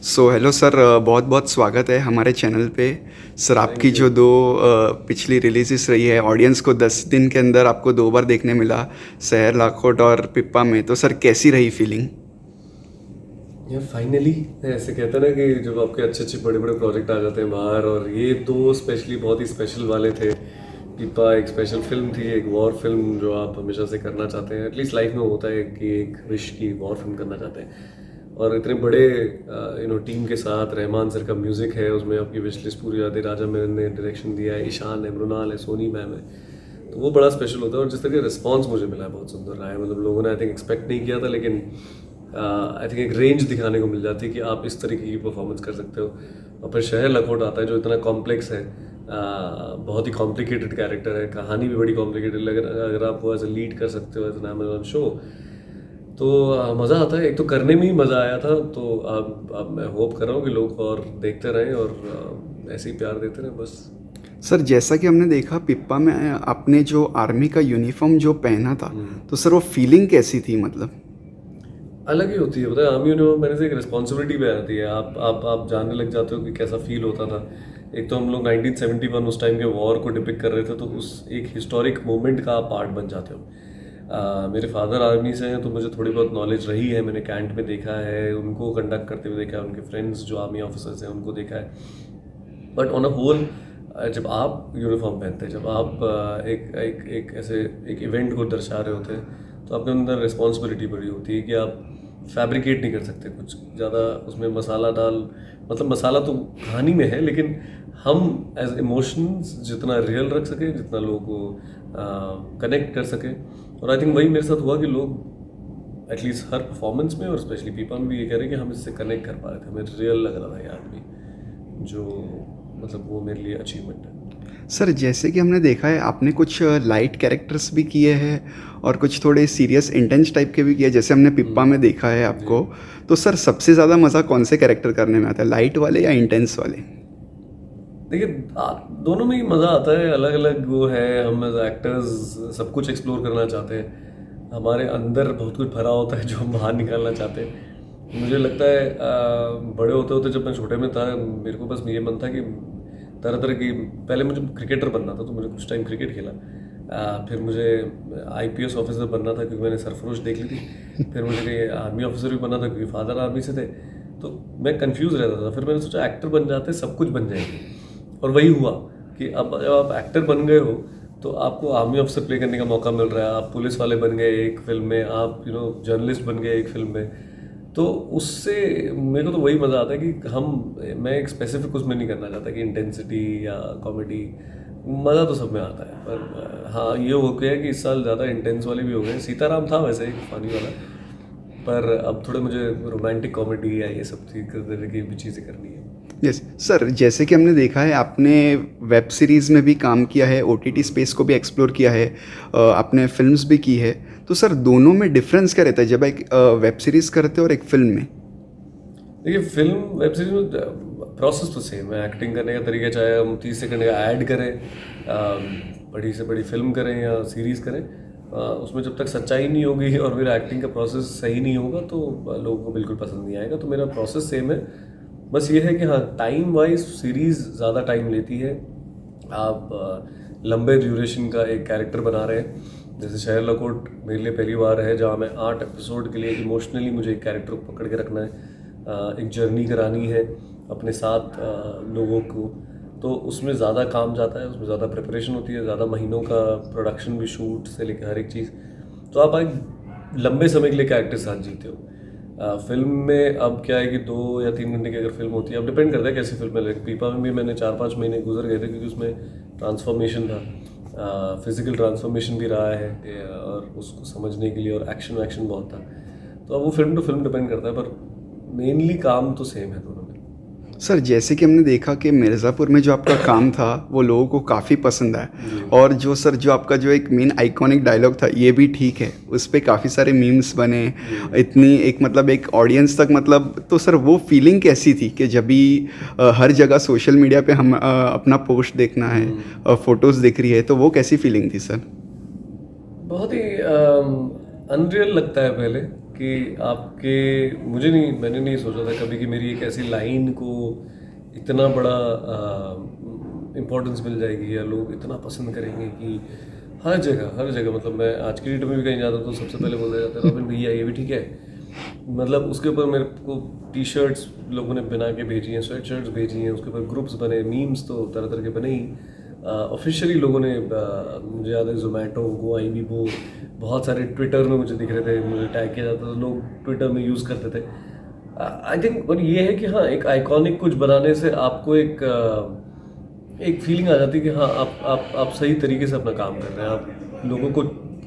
So hello sir, बहुत बहुत स्वागत है हमारे चैनल पे। सर आपकी थैंक यू। जो दो पिछली रिलीज़ रही है, ऑडियंस को 10 दिन के अंदर आपको दो बार देखने मिला, शहर लाखोट और पिप्पा में। तो सर कैसी रही फीलिंग? ये फाइनली ऐसे कहते हैं ना कि जब आपके अच्छे अच्छे बड़े बड़े प्रोजेक्ट आ जाते हैं बाहर, और ये दो स्पेशली बहुत ही स्पेशल वाले थे। पीपा एक स्पेशल फिल्म थी, एक वॉर फिल्म जो आप हमेशा से करना चाहते हैं, एटलीस्ट लाइफ में होता है कि एक विश की वॉर फिल्म करना चाहते हैं। और इतने बड़े टीम के साथ रहमान सर का म्यूज़िक है उसमें, आपकी विश लिस्ट पूरी आती है। राजा मेनन ने डायरेक्शन दिया है, ईशान है, मृणाल है, सोनी मैम है। तो वो बड़ा स्पेशल होता है, और जिस तरह का रिस्पॉन्स मुझे मिला है बहुत सुंदर रहा है। मतलब लोगों ने आई थिंक एक्सपेक्ट नहीं किया था, लेकिन आई थिंक एक रेंज दिखाने को मिल जाती है कि आप इस तरीके की परफॉर्मेंस कर सकते हो। और फिर शहर लखोट आता है जो इतना कॉम्प्लेक्स है, बहुत ही कॉम्प्लिकेटेड कैरेक्टर है, कहानी भी बड़ी कॉम्प्लिकेटेड। अगर आप वो एज ए लीड कर सकते हो एज एन अमेजॉन शो, तो मज़ा आता है। एक तो करने में ही मज़ा आया था, तो अब मैं होप कर रहा हूँ कि लोग और देखते रहें और ऐसे ही प्यार देते रहें बस। सर जैसा कि हमने देखा पिप्पा में आपने जो आर्मी का यूनिफॉर्म जो पहना था, तो सर वो फीलिंग कैसी थी मतलब? अलग ही होती है, पता है। आर्मी यूनिफॉर्म पहनने से एक रिस्पॉन्सिबिलिटी भी आती है। आप जानने लग जाते हो कि कैसा फील होता था। एक तो हम लोग 1971 उस टाइम के वॉर को डिपिक्ट कर रहे थे, तो उस एक हिस्टोरिक मोमेंट का आप पार्ट बन जाते हो। मेरे फादर आर्मी से हैं, तो मुझे थोड़ी बहुत नॉलेज रही है। मैंने कैंट में देखा है, उनको कंडक्ट करते हुए देखा है, उनके फ्रेंड्स जो आर्मी ऑफिसर्स हैं उनको देखा है। बट ऑन अ होल, जब आप यूनिफॉर्म पहनते हैं, जब आप एक एक एक ऐसे एक इवेंट को दर्शा रहे होते हैं, तो आपके अंदर रिस्पॉन्सिबिलिटी बड़ी होती है कि आप फैब्रिकेट नहीं कर सकते कुछ ज़्यादा उसमें मसाला डाल। मतलब मसाला तो कहानी में है, लेकिन हम एज इमोशंस जितना रियल रख सके, जितना लोगों को कनेक्ट कर सके। और आई थिंक वही मेरे साथ हुआ कि लोग एटलीस्ट हर परफॉर्मेंस में, और स्पेशली पीपा में भी ये कह रहे हैं कि हम इससे कनेक्ट कर पा रहे थे, हमें रियल लग रहा था ये आदमी। जो मतलब वो मेरे लिए अचीवमेंट है। सर जैसे कि हमने देखा है आपने कुछ लाइट कैरेक्टर्स भी किए हैं और कुछ थोड़े सीरियस इंटेंस टाइप के भी किए, जैसे हमने पिप्पा में देखा है जी। आपको। तो सर सबसे ज़्यादा मज़ा कौन से कैरेक्टर करने में आता है, लाइट वाले या इंटेंस वाले? देखिए, दोनों में ही मज़ा आता है। अलग अलग वो है, हम एज एक्टर्स सब कुछ एक्सप्लोर करना चाहते हैं। हमारे अंदर बहुत कुछ भरा होता है जो हम बाहर निकालना चाहते हैं। मुझे लगता है बड़े होते होते, जब मैं छोटे में था, मेरे को बस ये मन था कि तरह तरह की, पहले मुझे क्रिकेटर बनना था, तो मुझे कुछ टाइम क्रिकेट खेला। फिर मुझे आईपीएस ऑफिसर बनना था क्योंकि मैंने सरफरोश देख ली थी। फिर मुझे आर्मी ऑफिसर भी बनना था क्योंकि फादर आर्मी से थे। तो मैं कंफ्यूज रहता था। फिर मैंने सोचा एक्टर बन जाते, सब कुछ बन जाएंगे। और वही हुआ कि अब जब आप एक्टर बन गए हो, तो आपको आर्मी ऑफिसर प्ले करने का मौका मिल रहा है, आप पुलिस वाले बन गए एक फिल्म में, आप जर्नलिस्ट बन गए एक फिल्म में। तो उससे मेरे को तो वही मज़ा आता है कि मैं एक स्पेसिफिक उसमें नहीं करना चाहता कि इंटेंसिटी या कॉमेडी। मज़ा तो सब में आता है, पर हाँ, ये हो गया कि इस साल ज़्यादा इंटेंस वाले भी हो गए। सीताराम था वैसे एक फनी वाला, पर अब थोड़े मुझे रोमांटिक कॉमेडी या ये सब तरह की भी चीज़ें करनी है। यस सर, जैसे कि हमने देखा है आपने वेब सीरीज़ में भी काम किया है, ओटीटी स्पेस को भी एक्सप्लोर किया है, आपने फिल्म्स भी की है। तो सर दोनों में डिफरेंस क्या रहता है जब एक वेब सीरीज़ करते हो और एक फिल्म में? देखिए, फिल्म वेब सीरीज में प्रोसेस तो सेम है। एक्टिंग करने का तरीका, चाहे हम 30 सेकंड का ऐड करें, बड़ी से बड़ी फिल्म करें या सीरीज़ करें, उसमें जब तक सच्चाई नहीं होगी और मेरा एक्टिंग का प्रोसेस सही नहीं होगा, तो लोगों को बिल्कुल पसंद नहीं आएगा। तो मेरा प्रोसेस सेम है। बस ये है कि हाँ, टाइम वाइज सीरीज़ ज़्यादा टाइम लेती है। आप लंबे ड्यूरेशन का एक कैरेक्टर बना रहे हैं। जैसे शहर लकोट मेरे लिए पहली बार है जहाँ मैं 8 एपिसोड के लिए इमोशनली मुझे एक कैरेक्टर को पकड़ के रखना है। एक जर्नी करानी है अपने साथ लोगों को। तो उसमें ज़्यादा काम जाता है, उसमें ज़्यादा प्रिपरेशन होती है, ज़्यादा महीनों का प्रोडक्शन भी, शूट से लेकर हर एक चीज़। तो आप एक लंबे समय के लिए कैरेक्टर साथ जीते हो। फिल्म में अब क्या है कि 2 या 3 घंटे की अगर फिल्म होती है, अब डिपेंड करता है कैसी फिल्म है। लाइक पीपा में भी मैंने 4-5 महीने गुजर गए थे क्योंकि उसमें ट्रांसफॉर्मेशन था, फिजिकल ट्रांसफॉर्मेशन भी रहा है, और उसको समझने के लिए, और एक्शन वैक्शन बहुत था। तो अब वो फिल्म टू फिल्म डिपेंड करता है, पर मेनली काम तो सेम है दोनों में। सर जैसे कि हमने देखा कि मिर्ज़ापुर में जो आपका काम था वो लोगों को काफ़ी पसंद जी। आया, और जो सर जो आपका जो एक मेन आइकॉनिक डायलॉग था ये भी ठीक है, उस पे काफ़ी सारे मीम्स बने, जी। इतनी एक मतलब एक ऑडियंस तक मतलब। तो सर वो फीलिंग कैसी थी कि जब भी हर जगह सोशल मीडिया पे हम अपना पोस्ट देखना है, फ़ोटोज़ दिख रही है, तो वो कैसी फीलिंग थी सर? बहुत ही अनरियल लगता है पहले कि आपके, मैंने नहीं सोचा था कभी कि मेरी एक ऐसी लाइन को इतना बड़ा इम्पोर्टेंस मिल जाएगी या लोग इतना पसंद करेंगे कि हर जगह, मतलब मैं आज की डेट में भी कहीं जाता हूँ तो सबसे पहले बोला जाता है रॉबिन भैया ये भी ठीक है। मतलब उसके ऊपर मेरे को टी शर्ट्स लोगों ने बना के भेजी हैं, स्वेट शर्ट्स भेजी हैं, उसके ऊपर ग्रुप्स बने, मीम्स तो तरह तरह के बने ही। ऑफिशियली लोगों ने मुझे याद है जोमेटो, गो आई वो बहुत सारे ट्विटर में मुझे दिख रहे थे, मुझे टैग किया जाता था, लोग ट्विटर में यूज़ करते थे। आई थिंक और ये है कि हाँ, एक आइकॉनिक कुछ बनाने से आपको एक फीलिंग आ जाती है कि हाँ आप सही तरीके से अपना काम कर रहे हैं, आप लोगों को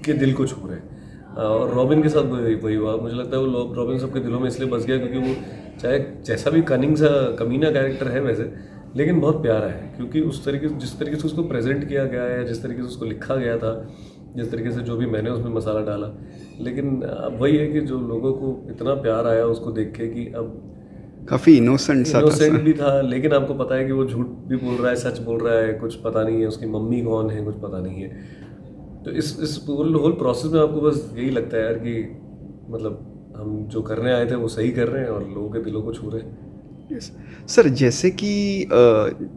के दिल को छू रहे हैं। और रॉबिन के साथ वही हुआ। मुझे लगता है वो रॉबिन सबके दिलों में इसलिए बस गया क्योंकि वो चाहे जैसा भी कनिंग सा कमीना कैरेक्टर है वैसे, लेकिन बहुत प्यारा है क्योंकि जिस तरीके से उसको प्रेजेंट किया गया है, जिस तरीके से उसको लिखा गया था, जिस तरीके से जो भी मैंने उसमें मसाला डाला। लेकिन अब वही है कि जो लोगों को इतना प्यार आया उसको देख के कि अब काफ़ी इनोसेंट सा था इनोसेंट सर। भी था, लेकिन आपको पता है कि वो झूठ भी बोल रहा है, सच बोल रहा है, कुछ पता नहीं है, उसकी मम्मी कौन है कुछ पता नहीं है। तो इस होल प्रोसेस में आपको बस यही लगता है यार कि मतलब हम जो करने आए थे वो सही कर रहे हैं और लोगों के दिलों को छू रहे हैं। यस सर, जैसे कि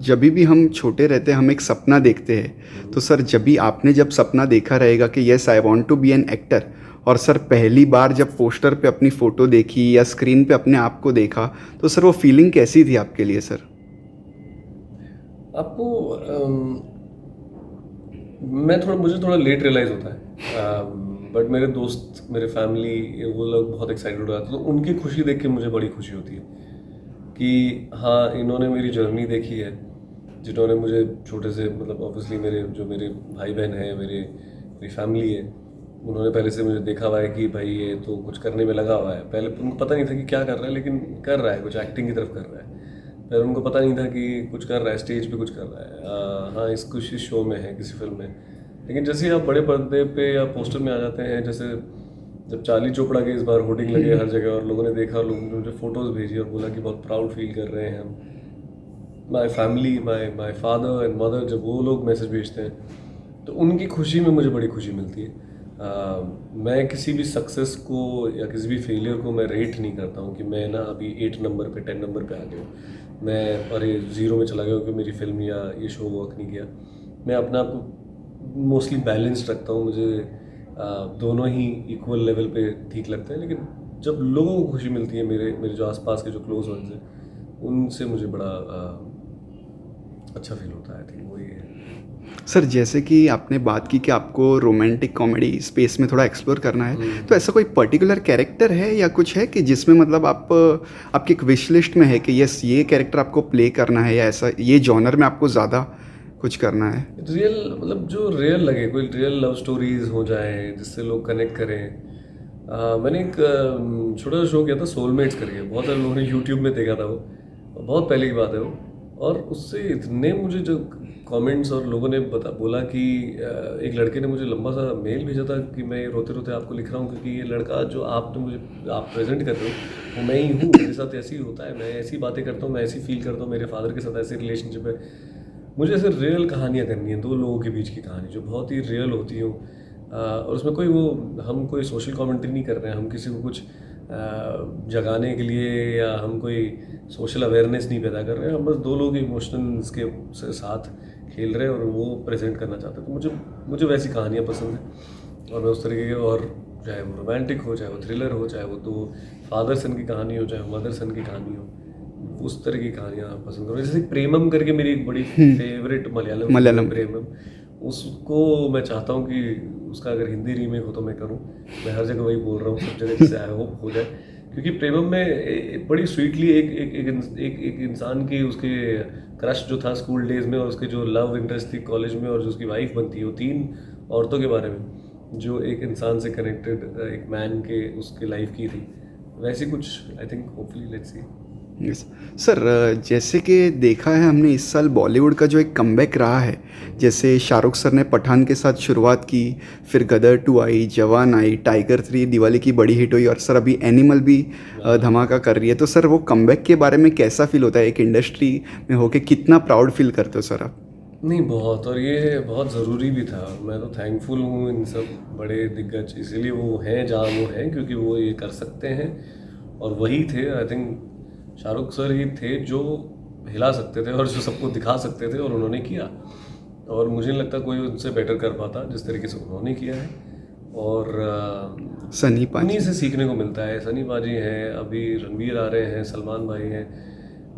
जब भी हम छोटे रहते हैं हम एक सपना देखते हैं, तो सर जब सपना देखा रहेगा कि yes I want to be an actor, और सर पहली बार जब पोस्टर पे अपनी फ़ोटो देखी या स्क्रीन पे अपने आप को देखा, तो सर वो फीलिंग कैसी थी आपके लिए सर? आपको मुझे थोड़ा लेट रियलाइज़ होता है, बट मेरे दोस्त, मेरे फैमिली, वो लोग बहुत एक्साइटेड हो जाते हैं, तो उनकी खुशी देख के मुझे बड़ी खुशी होती है कि हाँ, इन्होंने मेरी जर्नी देखी है, जिन्होंने मुझे छोटे से, मतलब ऑब्वियसली मेरे भाई बहन हैं, मेरी फैमिली है, उन्होंने पहले से मुझे देखा हुआ है कि भाई ये तो कुछ करने में लगा हुआ है। पहले उनको पता नहीं था कि क्या कर रहा है, लेकिन कर रहा है, कुछ एक्टिंग की तरफ कर रहा है। पहले उनको पता नहीं था कि कुछ कर रहा है, स्टेज पे कुछ कर रहा है, हाँ कुछ इस शो में है, किसी फिल्म में। लेकिन जैसे ही आप बड़े पर्दे पे या पोस्टर में आ जाते हैं, जैसे जब चार्ली चोपड़ा के इस बार होर्डिंग लगे हर जगह और लोगों ने देखा और लोगों ने मुझे फ़ोटोज़ भेजी और बोला कि बहुत प्राउड फील कर रहे हैं हम, my family, my father and mother, जब वो लोग मैसेज भेजते हैं तो उनकी खुशी में मुझे बड़ी खुशी मिलती है। मैं किसी भी सक्सेस को या किसी भी फेलियर को मैं रेट नहीं करता हूँ कि मैं ना अभी 8 नंबर पे 10 नंबर पे आ गया हूँ, मैं अरे 0 में चला गया हूँ कि मेरी फिल्म या ये शो वर्क नहीं किया। मैं अपने आप को मोस्टली बैलेंस्ड रखता हूँ, मुझे दोनों ही इक्वल लेवल पे ठीक लगते हैं। लेकिन जब लोगों को खुशी मिलती है, मेरे जो आसपास के जो क्लोज वंस हैं, उनसे मुझे बड़ा अच्छा फील होता है। ठीक वही है सर, जैसे कि आपने बात की कि आपको रोमांटिक कॉमेडी स्पेस में थोड़ा एक्सप्लोर करना है, तो ऐसा कोई पर्टिकुलर कैरेक्टर है या कुछ है कि जिसमें मतलब आपकी एक विश लिस्ट में है कि यस ये कैरेक्टर आपको प्ले करना है, या ऐसा ये जॉनर में आपको ज़्यादा कुछ करना है? रियल, मतलब जो रियल लगे, कोई रियल लव स्टोरीज हो जाए जिससे लोग कनेक्ट करें। मैंने एक छोटा सा शो किया था सोलमेट्स करके, बहुत सारे लोगों ने यूट्यूब में देखा था, वो बहुत पहले की बात है वो, और उससे इतने मुझे जो कमेंट्स और लोगों ने बोला कि एक लड़के ने मुझे लंबा सा मेल भेजा था कि मैं रोते रोते आपको लिख रहा हूँ क्योंकि ये लड़का जो आप प्रेजेंट कर रहे हो वो मैं ही हूँ, मेरे साथ ऐसे ही होता है, मैं ऐसी बातें करता हूँ, मैं ऐसी फील करता हूँ, मेरे फादर के साथ ऐसे रिलेशनशिप है। मुझे ऐसे रियल कहानियाँ करनी है, दो लोगों के बीच की कहानी जो बहुत ही रियल होती हो, और उसमें हम कोई सोशल कमेंट्री नहीं कर रहे हैं, हम किसी को कुछ जगाने के लिए या हम कोई सोशल अवेयरनेस नहीं पैदा कर रहे हैं, हम बस दो लोग इमोशनल्स के साथ खेल रहे हैं और वो प्रेजेंट करना चाहते हैं। तो मुझे वैसी कहानियाँ पसंद हैं और मैं उस तरीके के, और चाहे वो रोमांटिक हो, चाहे वो थ्रिलर हो, चाहे वो तो फादर सन की कहानी हो, चाहे मदर सन की कहानी हो, उस तरह की कहानियाँ पसंद करूँ। जैसे प्रेमम करके मेरी एक बड़ी फेवरेट मलयालम प्रेमम, उसको मैं चाहता हूँ कि उसका अगर हिंदी रीमेक हो तो मैं करूँ। मैं हर जगह वही बोल रहा हूँ, सब जगह, जिससे आई होप हो जाए, क्योंकि प्रेमम में बड़ी स्वीटली एक इंसान की, उसके क्रश जो था स्कूल डेज में और उसके जो लव इंटरेस्ट थी कॉलेज में और जो उसकी वाइफ बनती है, वो 3 औरतों के बारे में जो एक इंसान से कनेक्टेड, एक मैन के उसके लाइफ की थी, वैसी कुछ I think hopefully let's see. Yes sir, जैसे कि देखा है हमने इस साल बॉलीवुड का जो एक कमबैक रहा है, जैसे शाहरुख सर ने पठान के साथ शुरुआत की, फिर गदर 2 आई, जवान आई, टाइगर 3 दिवाली की बड़ी हिट हुई, और सर अभी एनिमल भी धमाका कर रही है। तो सर वो कमबैक के बारे में कैसा फील होता है, एक इंडस्ट्री में होके कितना प्राउड फील करते हो सर आप? नहीं, बहुत, और ये बहुत ज़रूरी भी था। मैं तो थैंकफुल हूँ इन सब बड़े दिग्गज, इसीलिए वो हैं जहाँ वो हैं, क्योंकि वो ये कर सकते हैं। और वही थे, आई थिंक शाहरुख सर ही थे जो हिला सकते थे और जो सबको दिखा सकते थे, और उन्होंने किया। और मुझे नहीं लगता कोई उनसे बेटर कर पाता जिस तरीके से उन्होंने किया है। और सनी उन्हीं पाजी। से सीखने को मिलता है। सनी पाजी हैं, अभी रणवीर आ रहे हैं, सलमान भाई हैं।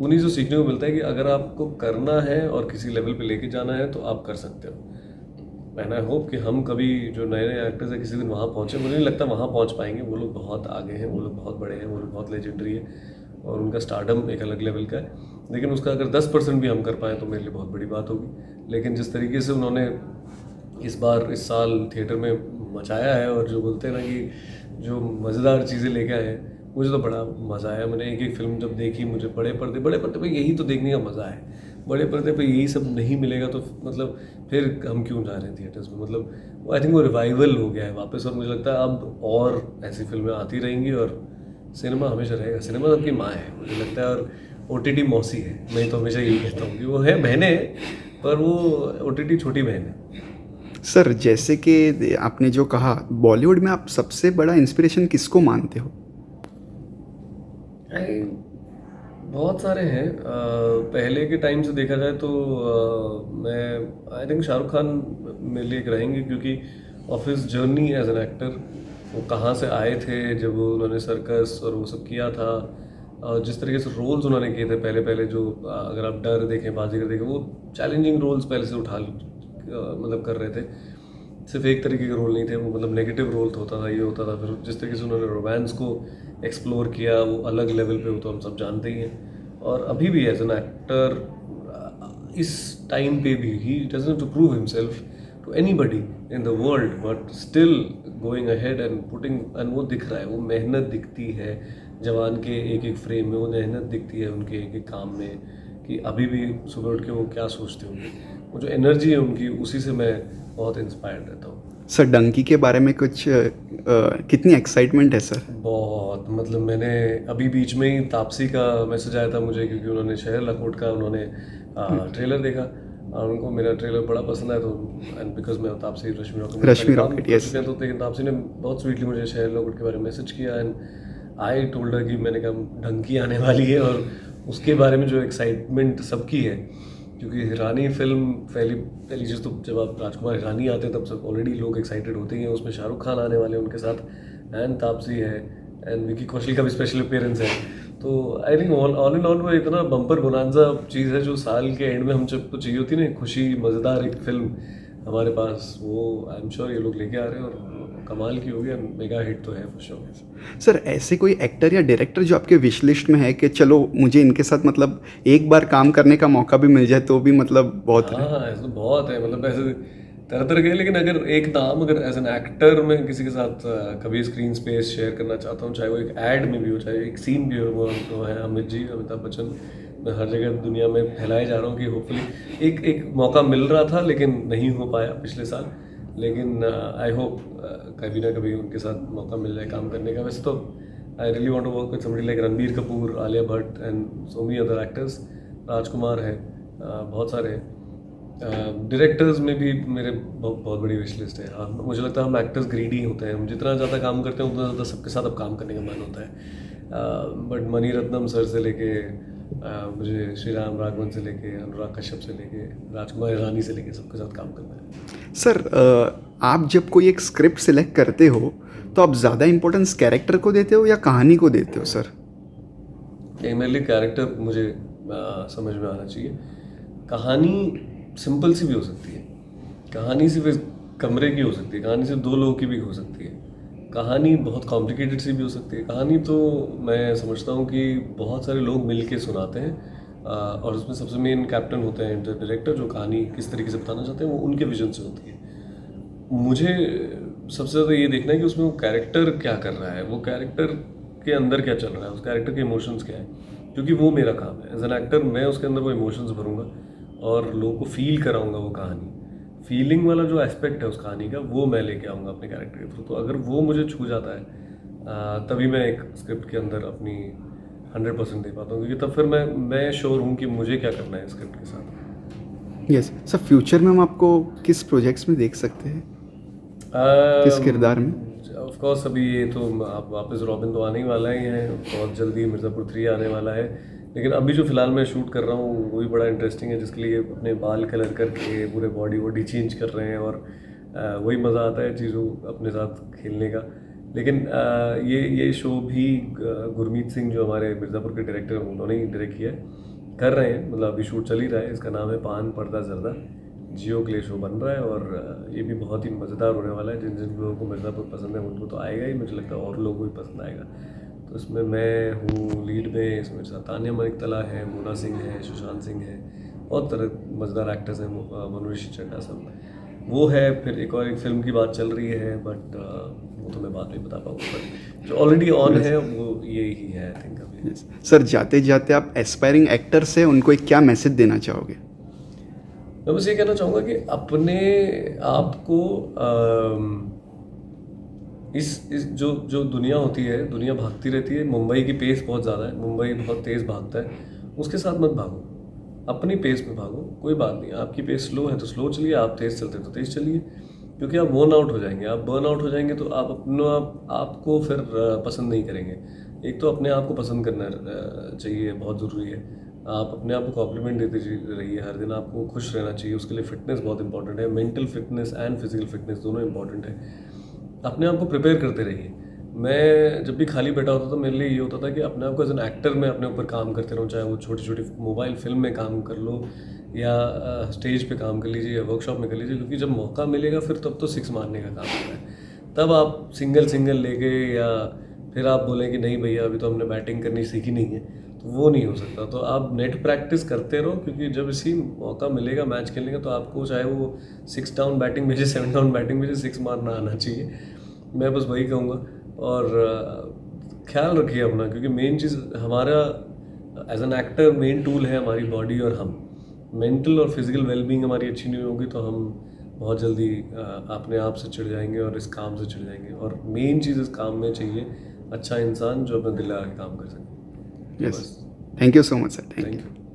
उन्हीं से सीखने को मिलता है कि अगर आपको करना है और किसी लेवल पे लेके जाना है तो आप कर सकते हो। एंड आई होप कि हम कभी जो नए नए एक्टर्स हैं किसी दिन वहाँ पहुँचे। मुझे नहीं लगता वहाँ पहुँच पाएंगे, वो लोग बहुत आगे हैं, वो लोग बहुत बड़े हैं, वो लोग बहुत लेजेंडरी है, और उनका स्टारडम एक अलग लेवल का है। लेकिन उसका अगर 10% भी हम कर पाएँ तो मेरे लिए बहुत बड़ी बात होगी। लेकिन जिस तरीके से उन्होंने इस साल थिएटर में मचाया है, और जो बोलते हैं ना कि जो मज़ेदार चीज़ें लेके आए हैं, मुझे तो बड़ा मज़ा आया। मैंने एक एक फिल्म जब देखी, मुझे बड़े पर्दे पे यही तो देखने का मज़ा है। बड़े पर्दे पे यही सब नहीं मिलेगा तो मतलब फिर हम क्यों जा रहे हैं थिएटर्स में। मतलब आई थिंक वो रिवाइवल हो गया है वापस, और मुझे लगता है अब और ऐसी फिल्में आती रहेंगी, और सिनेमा हमेशा रहेगा। सिनेमा सबकी माँ है मुझे लगता है, और OTT मौसी है। मैं तो हमेशा यही कहता हूँ कि वो है बहनें हैं, पर वो OTT छोटी बहन है। सर जैसे कि आपने जो कहा, बॉलीवुड में आप सबसे बड़ा इंस्पिरेशन किसको मानते हो? आई बहुत सारे हैं। पहले के टाइम से देखा जाए तो मैं आई थिंक शाहरुख खान मेरे लिए एक रहेंगे, क्योंकि office journey as an actor, वो कहाँ से आए थे जब उन्होंने सर्कस और वो सब किया था, जिस तरीके से रोल्स उन्होंने किए थे पहले पहले, जो अगर आप डर देखें, बाजीगर देखें, वो चैलेंजिंग रोल्स पहले से मतलब कर रहे थे। सिर्फ एक तरीके के रोल नहीं थे वो, मतलब नेगेटिव रोल होता था, ये होता था। फिर जिस तरीके से उन्होंने रोमांस को एक्सप्लोर किया, वो अलग लेवल पे, वो तो हम सब जानते ही हैं। और अभी भी एज एन एक्टर इस टाइम पे भी ही doesn't to prove himself to anybody in the world, but still going ahead and putting, and वो दिख रहा है, वो मेहनत दिखती है जवान के एक एक फ्रेम में, वो मेहनत दिखती है उनके एक एक काम में, कि अभी भी सुबह उठ के वो क्या सोचते होंगे। वो जो एनर्जी है उनकी, उसी से मैं बहुत इंस्पायर्ड रहता हूँ। सर डंकी के बारे में कुछ कितनी एक्साइटमेंट है सर? बहुत, मतलब मैंने अभी बीच में ही तापसी का मैसेज आया था मुझे, क्योंकि उन्होंने शहर लखोट का उन्होंने ट्रेलर देखा, और उनको मेरा ट्रेलर बड़ा पसंद आया। तो एंड बिकॉज मैं तापसी रश्मि रॉकेट में पहले रश्मि काम रॉकेट, कर यस। चुके हैं, तो लेकिन तापसी ने बहुत स्वीटली मुझे शहर लखोट के बारे में मैसेज किया, एंड आई टोल्ड हर कि मैंने कहा ढंकी आने वाली है, और उसके बारे में जो एक्साइटमेंट सबकी है, क्योंकि हिरानी फिल्म पहली पहली चीज़ तो जब आप राजकुमार हिरानी आते हैं तब सब ऑलरेडी लोग एक्साइटेड होते हैं। उसमें शाहरुख खान आने वाले हैं उनके साथ, एंड तापसी है, एंड विकी कौशल का भी स्पेशल अपीयरेंस है। तो I think all in all वो इतना बम्पर बोनांजा चीज़ है, जो साल के एंड में हम सबको चाहिए होती है ना, खुशी मज़ेदार एक फिल्म हमारे पास, वो आई एम श्योर ये लोग लेके आ रहे हैं, और कमाल की होगी, मेगा हिट तो है फॉर श्योर। सर ऐसे कोई एक्टर या डायरेक्टर जो आपके विश लिस्ट में है कि चलो मुझे इनके साथ मतलब एक बार काम करने का मौका भी मिल जाए तो भी मतलब बहुत हाँ हाँ, ऐसे तो बहुत है, मतलब ऐसे तरह तरह के। लेकिन अगर एक नाम, अगर एज एन एक्टर मैं किसी के साथ कभी स्क्रीन स्पेस शेयर करना चाहता हूँ, चाहे वो एक एड में भी हो, चाहे एक सीन भी हो, वो है अमित जी, अमिताभ बच्चन। मैं हर जगह दुनिया में फैलाए जा रहा हूँ कि होपफुली एक एक मौका मिल रहा था, लेकिन नहीं हो पाया पिछले साल। लेकिन आई होप कभी ना कभी उनके साथ मौका मिल जाए काम करने का। वैसे तो I really want to work with somebody like Ranbir Kapoor, Alia Bhatt, and so many other actors. Rajkumar है, बहुत सारे हैं। डायरेक्टर्स में भी मेरे बहुत बड़ी विश लिस्ट है। हाँ, मुझे लगता है हम एक्टर्स ग्रीडी होते हैं, हम जितना ज़्यादा काम करते हैं उतना ज़्यादा सबके साथ अब काम करने का मन होता है। बट मणि रत्नम सर से लेके मुझे श्री राम राघवन से लेके अनुराग कश्यप से लेके राजकुमार ईरानी से लेके सबके साथ काम करना है। सर आप जब कोई एक स्क्रिप्ट सिलेक्ट करते हो तो आप ज़्यादा इम्पोर्टेंस कैरेक्टर को देते हो या कहानी को देते हो सर? मेरे लिए कैरेक्टर मुझे समझ में आना चाहिए। कहानी सिंपल सी भी हो सकती है, कहानी सिर्फ इस कमरे की हो सकती है, कहानी सिर्फ दो लोगों की भी हो सकती है, कहानी बहुत कॉम्प्लिकेटेड सी भी हो सकती है। कहानी तो मैं समझता हूँ कि बहुत सारे लोग मिल के सुनाते हैं, और उसमें सबसे मेन कैप्टन होते हैं डायरेक्टर, जो कहानी किस तरीके से बताना चाहते हैं वो उनके विजन से होती है। मुझे सबसे ज़्यादा ये देखना है कि उसमें वो कैरेक्टर क्या कर रहा है, वो कैरेक्टर के अंदर क्या चल रहा है, उस कैरेक्टर के इमोशंस क्या है, क्योंकि वो मेरा काम है एज एन एक्टर। मैं उसके अंदर वो इमोशंस भरूंगा और लोगों को फील कराऊंगा वो कहानी। फीलिंग वाला जो एस्पेक्ट है उस कहानी का, वो मैं लेके आऊँगा अपने कैरेक्टर के थ्रू। तो अगर वो मुझे छू जाता है तभी मैं एक स्क्रिप्ट के अंदर अपनी 100% दे पाता हूँ, क्योंकि तब फिर मैं श्योर हूँ कि मुझे क्या करना है स्क्रिप्ट के साथ। यस सर, फ्यूचर में हम आपको किस प्रोजेक्ट्स में देख सकते हैं, किस किरदार में? ऑफ कोर्स अभी ये तो आप वापस रॉबिन तो आने ही वाला ही है, बहुत जल्दी मिर्ज़ापुर 3 आने वाला है। लेकिन अभी जो फ़िलहाल मैं शूट कर रहा हूँ वो भी बड़ा इंटरेस्टिंग है, जिसके लिए अपने बाल कलर करके पूरे बॉडी वॉडी चेंज कर रहे हैं, और वही मज़ा आता है चीज़ों अपने साथ खेलने का। लेकिन ये शो भी गुरमीत सिंह जो हमारे मिर्ज़ापुर के डायरेक्टर हैं उन्होंने ही डायरेक्ट किया है, कर रहे हैं, मतलब अभी शूट चल ही रहा है। इसका नाम है पान पर्दा जर्दा, जियो के लिए शो बन रहा है, और ये भी बहुत ही मज़ेदार होने वाला है। जिन जिन लोगों को मिर्ज़ापुर पसंद है उनको तो आएगा ही, मुझे लगता है और लोगों को भी पसंद आएगा। तो इसमें मैं हूँ लीड में, इसमें मेरे साथ तानिया मलिक है, मोना सिंह है, सुशांत सिंह है, बहुत तरह मज़ेदार एक्टर्स हैं, मनोज चड्ढा सब वो है। फिर एक और एक फिल्म की बात चल रही है, बट वो तो मैं बाद में बता पाऊँगा, बट जो ऑलरेडी ऑन है वो ये ही है आई थिंक अभी। Yes. सर, जाते जाते आप एस्पायरिंग एक्टर्स हैं, उनको एक क्या मैसेज देना चाहोगे? मैं बस ये कहना चाहूँगा कि अपने आप को इस जो दुनिया होती है, दुनिया भागती रहती है, मुंबई की पेस बहुत ज़्यादा है, मुंबई बहुत तेज़ भागता है, उसके साथ मत भागो, अपनी पेस में भागो। कोई बात नहीं, आपकी पेस स्लो है तो स्लो चलिए, आप तेज़ चलते तो तेज़ चलिए, क्योंकि आप बर्न आउट हो जाएंगे। आप बर्न आउट हो जाएंगे तो आप आपको फिर पसंद नहीं करेंगे। एक तो अपने आप को पसंद करना चाहिए, बहुत ज़रूरी है। आप अपने आप को कॉम्प्लीमेंट देते रहिए हर दिन, आपको खुश रहना चाहिए, उसके लिए फिटनेस बहुत इंपॉर्टेंट है। Mental fitness and physical fitness दोनों इंपॉर्टेंट है। अपने आप को प्रिपेयर करते रहिए। मैं जब भी खाली बैठा होता था, मेरे लिए ये होता था कि अपने आप को एज एन एक्टर मैं अपने ऊपर काम करते रहूँ, चाहे वो छोटी छोटी मोबाइल फिल्म में काम कर लो, या स्टेज पे काम कर लीजिए, या वर्कशॉप में कर लीजिए, क्योंकि जब मौका मिलेगा फिर तब तो 6 मारने का काम होता है। तब आप सिंगल लेके, या फिर आप बोलें कि नहीं भैया अभी तो हमने बैटिंग करनी सीखी नहीं है, तो वो नहीं हो सकता। तो आप नेट प्रैक्टिस करते रहो, क्योंकि जब इसी मौका मिलेगा मैच खेलने का, तो आपको चाहे वो 6 डाउन बैटिंग भेजे, 7 डाउन बैटिंग भेजे, 6 मारना आना चाहिए। मैं बस वही कहूँगा। और ख्याल रखिए अपना, क्योंकि मेन चीज़ हमारा as an actor main tool है हमारी बॉडी और हम। मेंटल और फिजिकल वेलबींग हमारी अच्छी नहीं होगी तो हम बहुत जल्दी अपने आप से चिढ़ जाएंगे और इस काम से चिढ़ जाएंगे। और मेन चीज़ इस काम में चाहिए अच्छा इंसान जो अपने दिल लगा के काम कर सके। Yes, thank you so much sir, thank you.